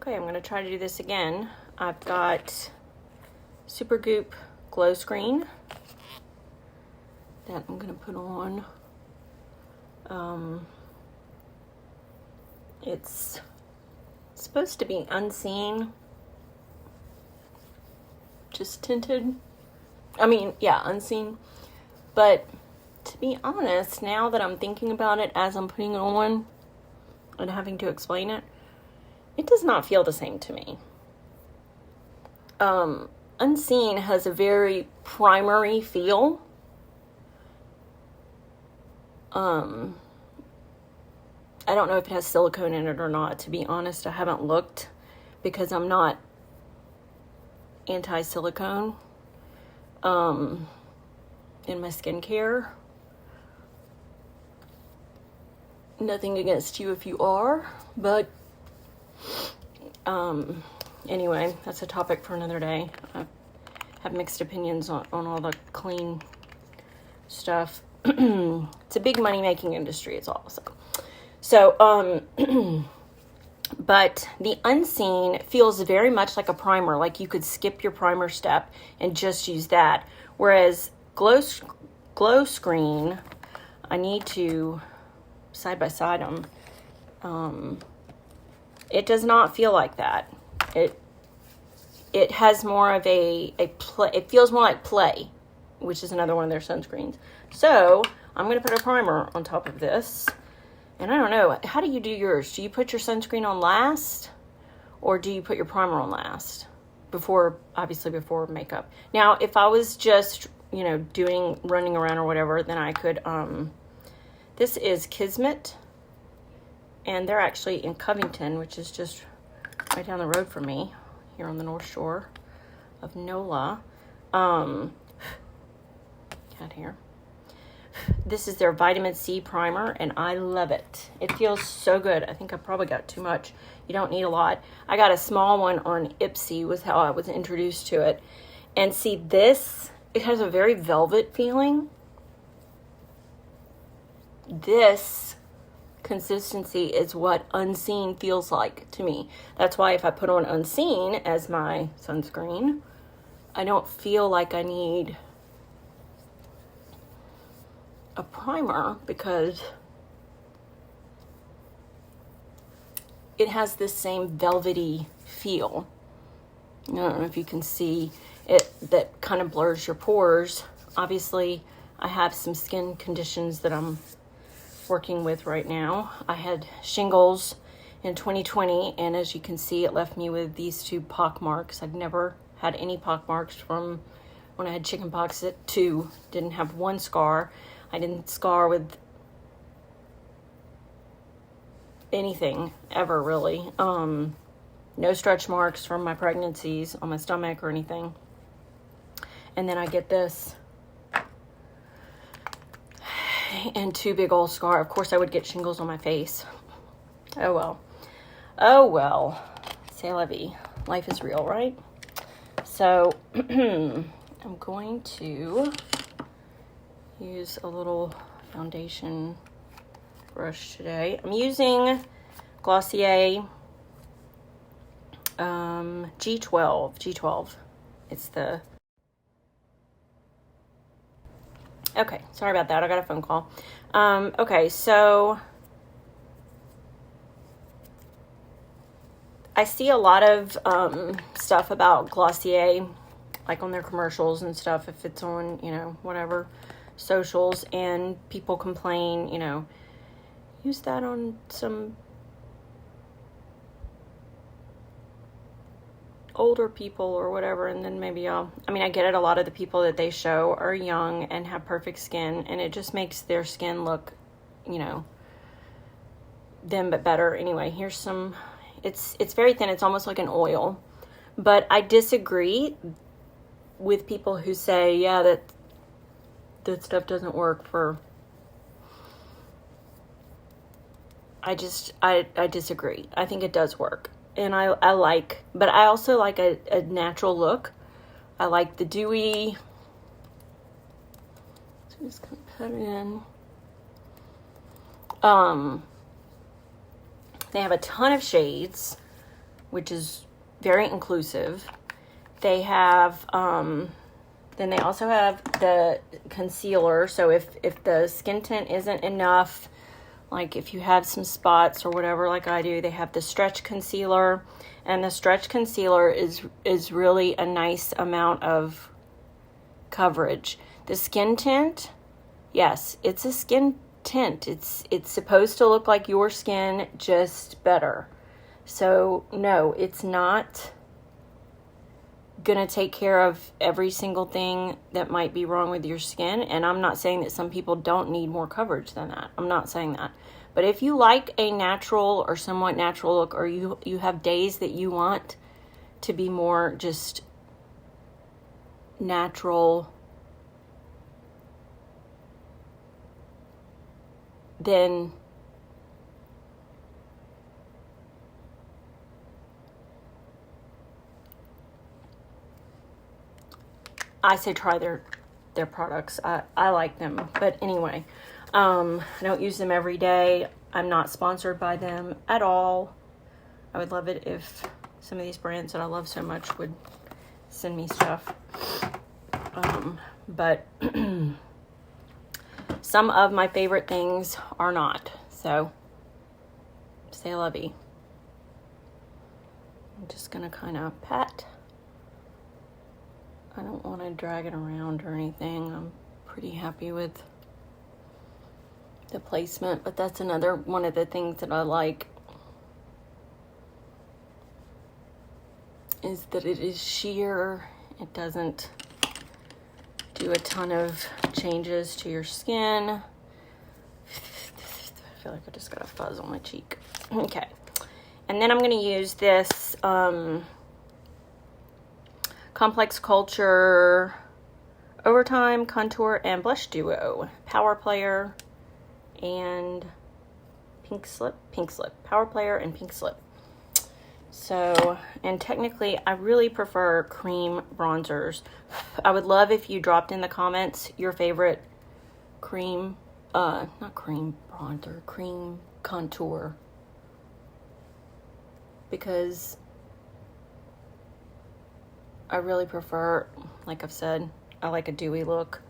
Okay, I'm going to try to do this again. I've got Super Goop Glow Screen that I'm going to put on. It's supposed to be unseen, just tinted. Unseen. But to be honest, now that I'm thinking about it as I'm putting it on and having to explain it, it does not feel the same to me. Unseen has a very primery feel. I don't know if it has silicone in it or not. To be honest, I haven't looked because I'm not anti-silicone in my skincare. Nothing against you if you are, but anyway, that's a topic for another day. I have mixed opinions on all the clean stuff. It's a big money-making industry, it's all. So, but the unseen feels very much like a primer. Like you could skip your primer step and just use that. Whereas glow screen, I need to side by side them. It does not feel like that. It has more of a play. It feels more like Play, which is another one of their sunscreens. So I'm going to put a primer on top of this. And I don't know, how do you do yours? Do you put your sunscreen on last? Or do you put your primer on last? Obviously before makeup. Now, if I was just, running around or whatever, then I could, this is Kismet. And they're actually in Covington, which is just right down the road from me, here on the North Shore of NOLA. Cat hair. This is their vitamin C primer, and I love it. It feels so good. I think I probably got too much. You don't need a lot. I got a small one on Ipsy, was how I was introduced to it. And see, this, it has a very velvet feeling. This consistency is what Unseen feels like to me. That's why if I put on Unseen as my sunscreen, I don't feel like I need a primer because it has this same velvety feel. I don't know if you can see it, that kind of blurs your pores. Obviously, I have some skin conditions that I'm working with right now. I had shingles in 2020, and as you can see, it left me with these 2 pock marks. I've never had any pock marks from when I had chickenpox at 2. Didn't have 1 scar. I didn't scar with anything ever, really. No stretch marks from my pregnancies on my stomach or anything. And then I get this and 2 big old scars. Of course, I would get shingles on my face. Oh well. Oh well. C'est la vie. Life is real, right? So, I'm going to use a little foundation brush today. I'm using Glossier G12. It's the... Okay, sorry about that. I got a phone call. Okay, so I see a lot of stuff about Glossier, like on their commercials and stuff, if it's on, whatever, socials, and people complain, use that on some older people or whatever, and then maybe I get it, a lot of the people that they show are young and have perfect skin, and it just makes their skin look, them but better. Anyway, here's some, it's very thin, it's almost like an oil, but I disagree with people who say, yeah, that stuff doesn't work for... I disagree. I think it does work. And I also like a natural look. I like the dewy. So I'm just gonna put it in. They have a ton of shades. which is very inclusive. They have, then they also have the concealer. So if the skin tint isn't enough, like if you have some spots or whatever like I do, they have the stretch concealer. And the stretch concealer is really a nice amount of coverage. The skin tint, yes, it's a skin tint. It's supposed to look like your skin, just better. So no, it's not gonna take care of every single thing that might be wrong with your skin. And I'm not saying that some people don't need more coverage than that. I'm not saying that. But if you like a natural or somewhat natural look, or you have days that you want to be more just natural, then I say try their products. I like them. But anyway, I don't use them every day. I'm not sponsored by them at all. I would love it if some of these brands that I love so much would send me stuff. But some of my favorite things are not. So, say lovey. I'm just going to kind of pat. I don't want to drag it around or anything. I'm pretty happy with the placement, but that's another one of the things that I like, is that it is sheer. It doesn't do a ton of changes to your skin. I feel like I just got a fuzz on my cheek. Okay. And then I'm going to use this Complex Culture Overtime Contour and Blush Duo Power Player and Pink Slip. Power Player and Pink Slip. So, and technically, I really prefer cream bronzers. I would love if you dropped in the comments your favorite cream, not cream bronzer, cream contour. Because I really prefer, like I've said, I like a dewy look.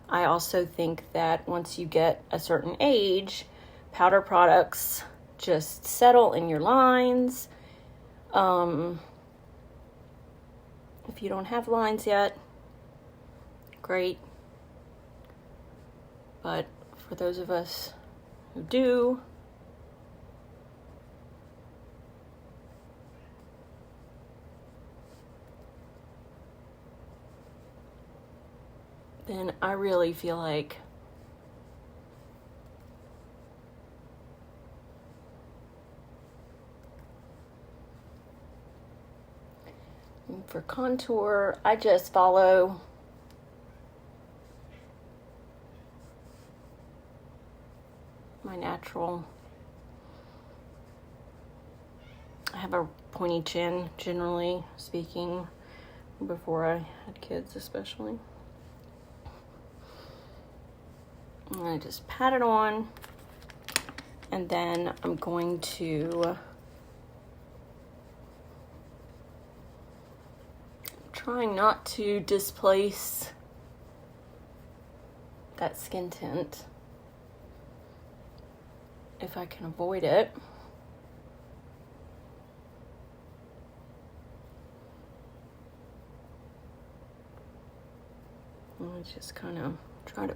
I also think that once you get a certain age, powder products just settle in your lines. If you don't have lines yet, great. But for those of us who do, then I really feel like for contour, I just follow my natural. I have a pointy chin, generally speaking, before I had kids especially. And I just pat it on, and then I'm going to try not to displace that skin tint if I can avoid it. And I just kind of try to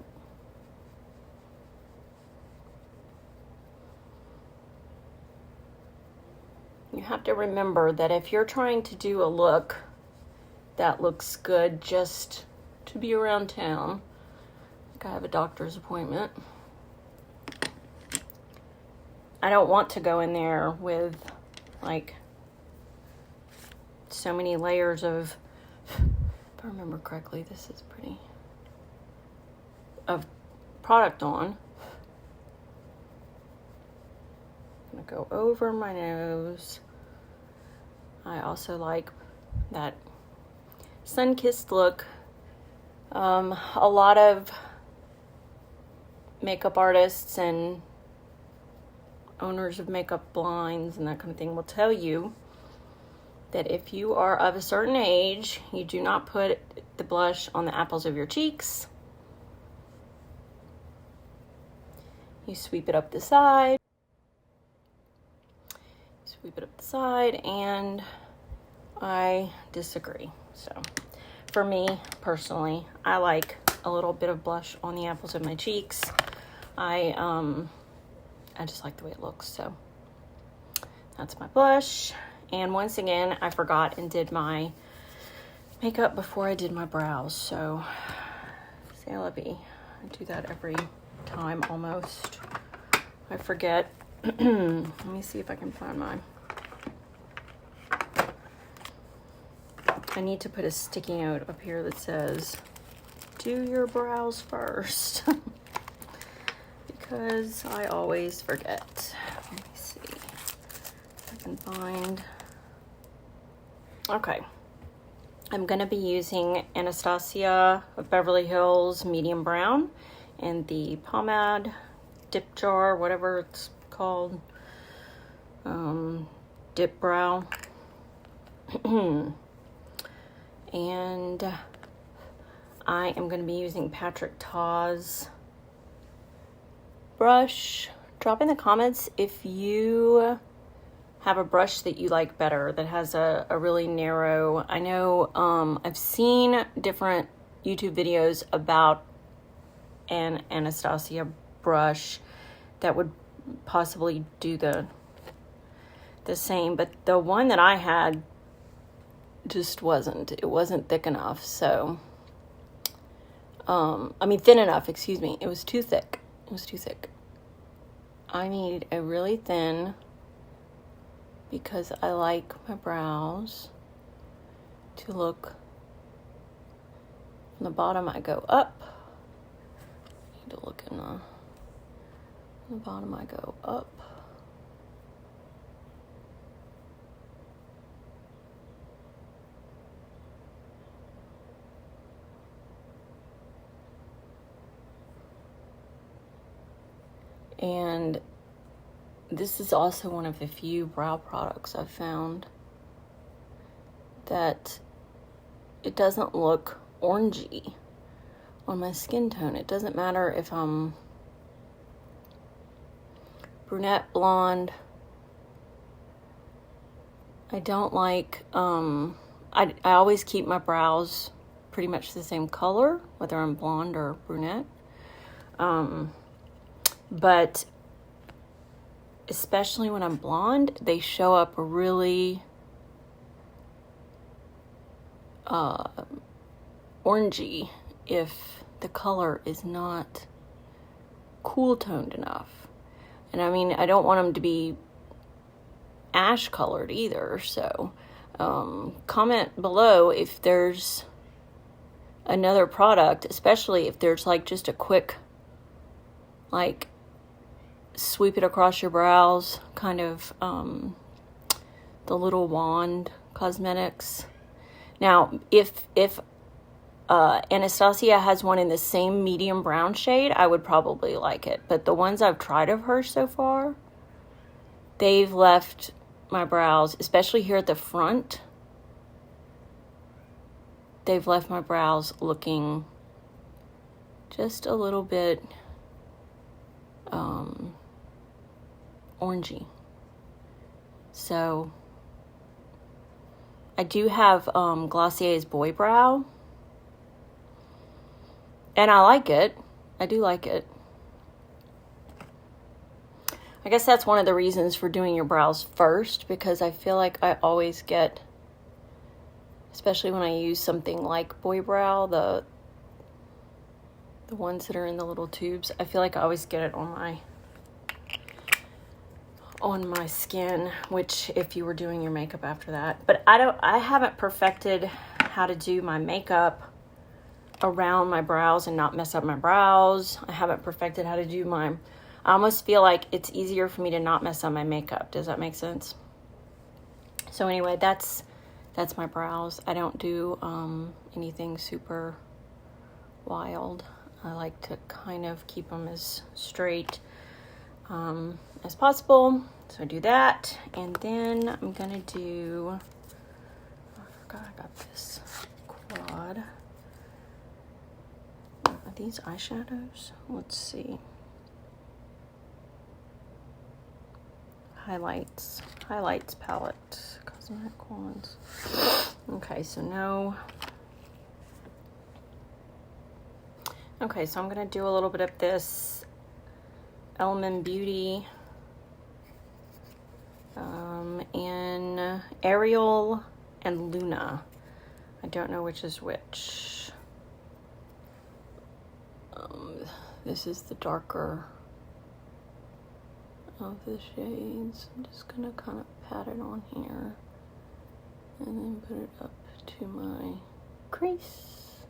you have to remember that if you're trying to do a look that looks good just to be around town, like I have a doctor's appointment, I don't want to go in there with like so many layers of, if I remember correctly, this is pretty, of product on. I'm gonna go over my nose. I also like that sun-kissed look. A lot of makeup artists and owners of makeup lines and that kind of thing will tell you that if you are of a certain age, you do not put the blush on the apples of your cheeks. You sweep it up the side. Sweep it up the side, and I disagree. So for me personally, I like a little bit of blush on the apples of my cheeks. I just like the way it looks. So that's my blush. And once again, I forgot and did my makeup before I did my brows. So say la vie. I do that every time almost. I forget. Let me see if I can find mine. I need to put a sticky note up here that says, do your brows first. Because I always forget. Let me see if I can find. Okay. I'm going to be using Anastasia of Beverly Hills Medium Brown in the pomade dip jar, whatever it's called, dip brow. And I am going to be using Patrick Ta's brush. Drop in the comments if you have a brush that you like better that has a really narrow. I know I've seen different YouTube videos about an Anastasia brush that would possibly do the same, but the one that I had just wasn't. It wasn't thick enough. So I mean thin enough, excuse me. It was too thick. It was too thick. I need a really thin, because I like my brows to look, from the bottom I go up. I need to look in the bottom I go up. And this is also one of the few brow products I've found that it doesn't look orangey on my skin tone. It doesn't matter if I'm brunette, blonde. I don't like, I always keep my brows pretty much the same color, whether I'm blonde or brunette. But especially when I'm blonde, they show up really orangey if the color is not cool toned enough. And I mean, I don't want them to be ash colored either. So comment below if there's another product, especially if there's like just a quick, like, sweep it across your brows, kind of the little wand cosmetics. Now, if Anastasia has one in the same medium brown shade, I would probably like it. But the ones I've tried of hers so far, they've left my brows, especially here at the front, they've left my brows looking just a little bit orangey. So I do have Glossier's Boy Brow, and I like it. I do like it. I guess that's one of the reasons for doing your brows first, because I feel like I always get, especially when I use something like Boy Brow, the ones that are in the little tubes, I feel like I always get it on my skin, which if you were doing your makeup after that. But I haven't perfected how to do my makeup around my brows and not mess up my brows. I haven't perfected how to do I almost feel like it's easier for me to not mess up my makeup. Does that make sense? So anyway, that's my brows. I don't do anything super wild. I like to kind of keep them as straight as possible. So I do that, and then I'm gonna do forgot I got this quad. Are these eyeshadows? Let's see. Highlights palette, cosmetic ones. Okay, so no. Okay, so I'm gonna do a little bit of this Element Beauty in Ariel and Luna. I don't know which is which. This is the darker of the shades. I'm just gonna kind of pat it on here and then put it up to my crease.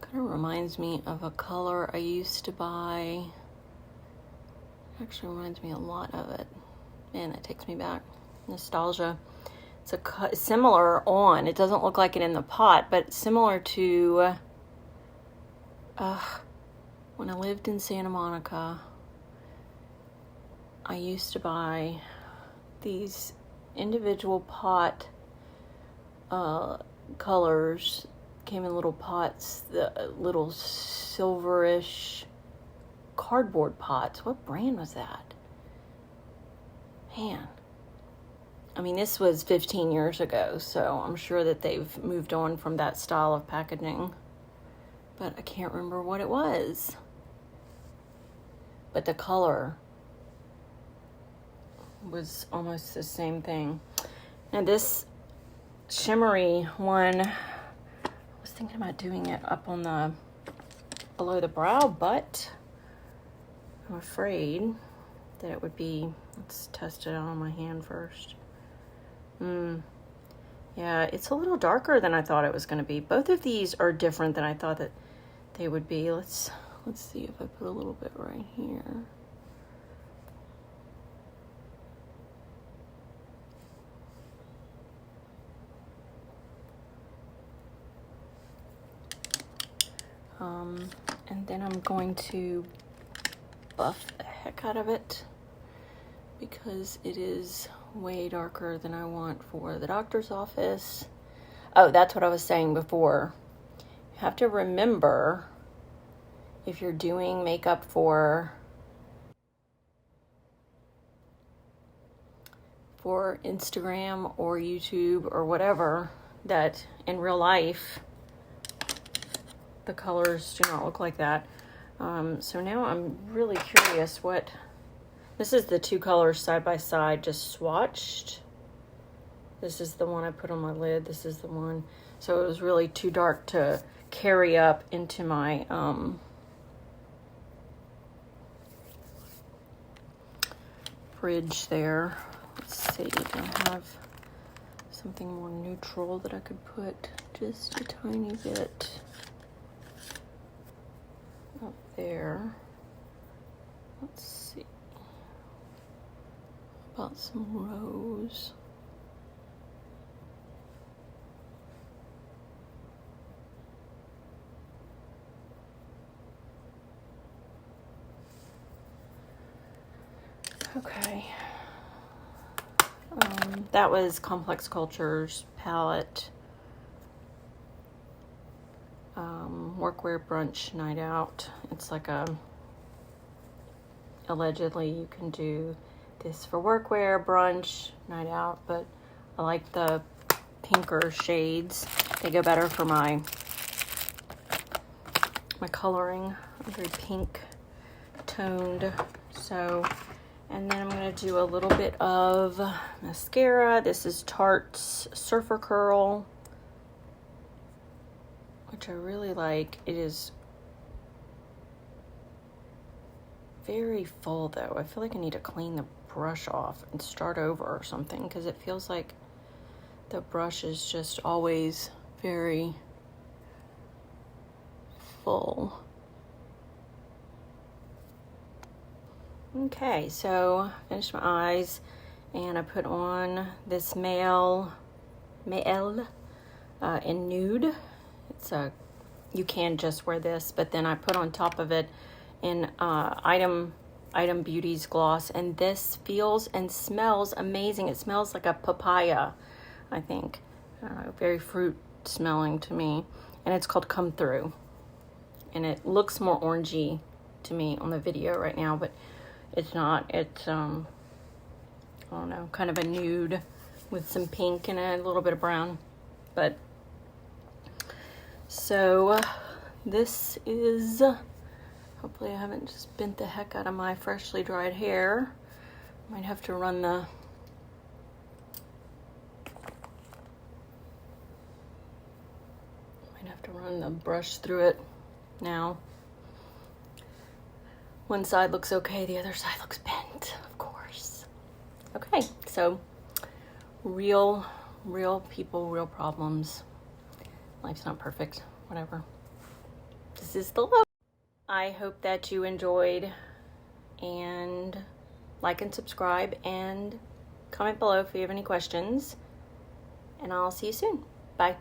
Kind of reminds me of a color I used to buy. Actually reminds me a lot of it. Man, that takes me back. Nostalgia. It's a similar on. It doesn't look like it in the pot, but similar to when I lived in Santa Monica, I used to buy these individual pot colors. Came in little pots, the little silverish cardboard pots. What brand was that? Man. I mean, this was 15 years ago, so I'm sure that they've moved on from that style of packaging. But I can't remember what it was. But the color was almost the same thing. Now this shimmery one, I was thinking about doing it up on the below the brow, but I'm afraid that it would be, let's test it out on my hand first. Yeah, it's a little darker than I thought it was going to be. Both of these are different than I thought that they would be. Let's see if I put a little bit right here. And then I'm going to buff the heck out of it because it is way darker than I want for the doctor's office. Oh, that's what I was saying before. You have to remember, if you're doing makeup for Instagram or YouTube or whatever, that in real life the colors do not look like that. So now I'm really curious what, this is the two colors side by side just swatched. This is the one I put on my lid. This is the one. So it was really too dark to carry up into my fridge there. Let's see, I have something more neutral that I could put just a tiny bit up there. Let's see about some rose. Okay. That was Complex Cultures palette. Workwear brunch night out. It's like allegedly you can do this for workwear brunch night out, but I like the pinker shades. They go better for my coloring. I'm very pink toned. So, and then I'm going to do a little bit of mascara. This is Tarte's Surfer Curl, which I really like. It is very full though. I feel like I need to clean the brush off and start over or something, because it feels like the brush is just always very full. Okay, so finished my eyes, and I put on this Mael in Nude. It's you can just wear this, but then I put on top of it in Item Item Beauty's gloss, and this feels and smells amazing. It smells like a papaya, I think. Very fruit smelling to me. And it's called Come Through. And it looks more orangey to me on the video right now, but it's not. It's, I don't know, kind of a nude with some pink and a little bit of brown. But, so, this is, hopefully I haven't just bent the heck out of my freshly dried hair. Might have to run the, brush through it now. One side looks okay, the other side looks bent, of course. Okay, so real people, real problems. Life's not perfect, whatever. This is the look. I hope that you enjoyed, and like and subscribe and comment below if you have any questions, and I'll see you soon. Bye.